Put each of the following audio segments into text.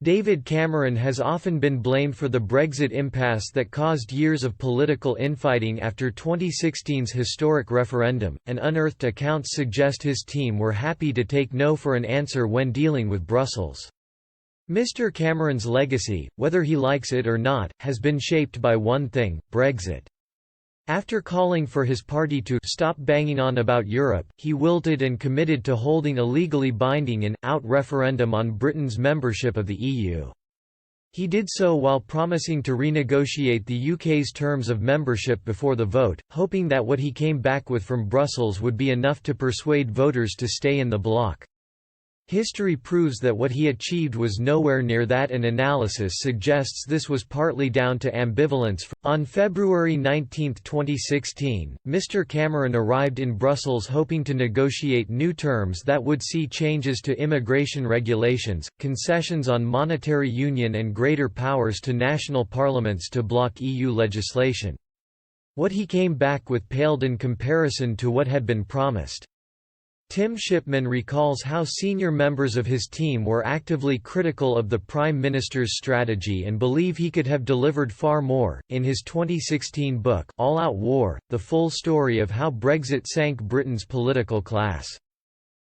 David Cameron has often been blamed for the Brexit impasse that caused years of political infighting after 2016's historic referendum, and unearthed accounts suggest his team were happy to take no for an answer when dealing with Brussels. Mr. Cameron's legacy, whether he likes it or not, has been shaped by one thing: Brexit. After calling for his party to stop banging on about Europe, he wilted and committed to holding a legally binding out referendum on Britain's membership of the EU. He did so while promising to renegotiate the UK's terms of membership before the vote, hoping that what he came back with from Brussels would be enough to persuade voters to stay in the bloc. History proves that what he achieved was nowhere near that, and analysis suggests this was partly down to ambivalence. On February 19, 2016, Mr. Cameron arrived in Brussels hoping to negotiate new terms that would see changes to immigration regulations, concessions on monetary union, and greater powers to national parliaments to block EU legislation. What he came back with paled in comparison to what had been promised. Tim Shipman recalls how senior members of his team were actively critical of the Prime Minister's strategy and believe he could have delivered far more. In his 2016 book, All Out War, the full story of how Brexit sank Britain's political class.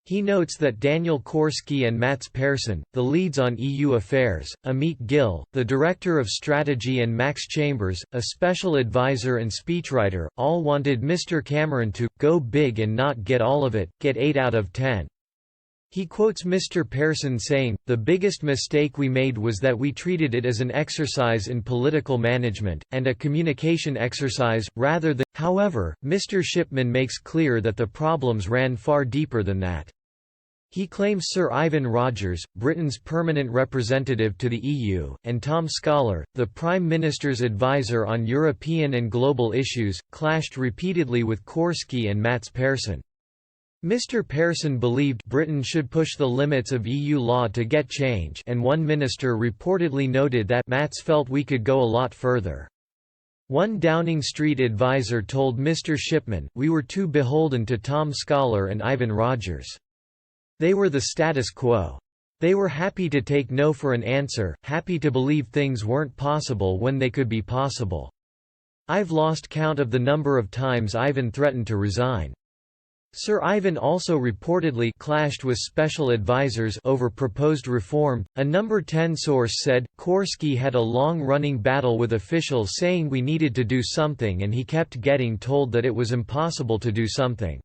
He notes that Daniel Korski and Mats Persson, the leads on EU affairs, Amit Gill, the director of strategy, and Max Chambers, a special advisor and speechwriter, all wanted Mr. Cameron to go big and not get all of it, get 8 out of 10. He quotes Mr. Persson saying, "The biggest mistake we made was that we treated it as an exercise in political management, and a communication exercise, rather than." However, Mr. Shipman makes clear that the problems ran far deeper than that. He claims Sir Ivan Rogers, Britain's permanent representative to the EU, and Tom Scholar, the Prime Minister's advisor on European and global issues, clashed repeatedly with Korski and Mats Persson. Mr. Persson believed Britain should push the limits of EU law to get change, and one minister reportedly noted that Mats felt we could go a lot further. One Downing Street advisor told Mr. Shipman, "We were too beholden to Tom Scholar and Ivan Rogers. They were the status quo. They were happy to take no for an answer, happy to believe things weren't possible when they could be possible. I've lost count of the number of times Ivan threatened to resign." Sir Ivan also reportedly clashed with special advisers over proposed reform. A Number 10 source said, Korski had a long-running battle with officials saying we needed to do something, and he kept getting told that it was impossible to do something.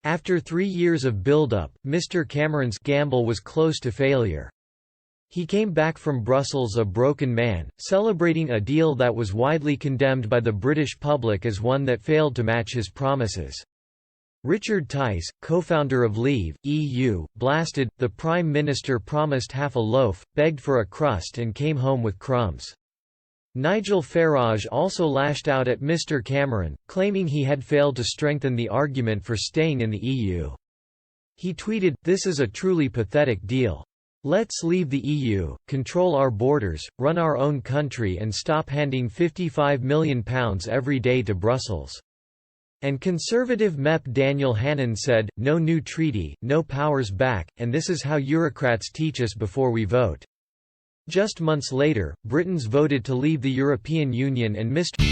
After 3 years of build-up, Mr. Cameron's gamble was close to failure. He came back from Brussels a broken man, celebrating a deal that was widely condemned by the British public as one that failed to match his promises. Richard Tice, co-founder of Leave EU, blasted, "The Prime Minister promised half a loaf, begged for a crust and came home with crumbs." Nigel Farage also lashed out at Mr. Cameron, claiming he had failed to strengthen the argument for staying in the EU. He tweeted, "This is a truly pathetic deal. Let's leave the EU, control our borders, run our own country and stop handing £55 million every day to Brussels." And Conservative MEP Daniel Hannan said, "No new treaty, no powers back, and this is how Eurocrats teach us before we vote." Just months later, Britons voted to leave the European Union and Mr.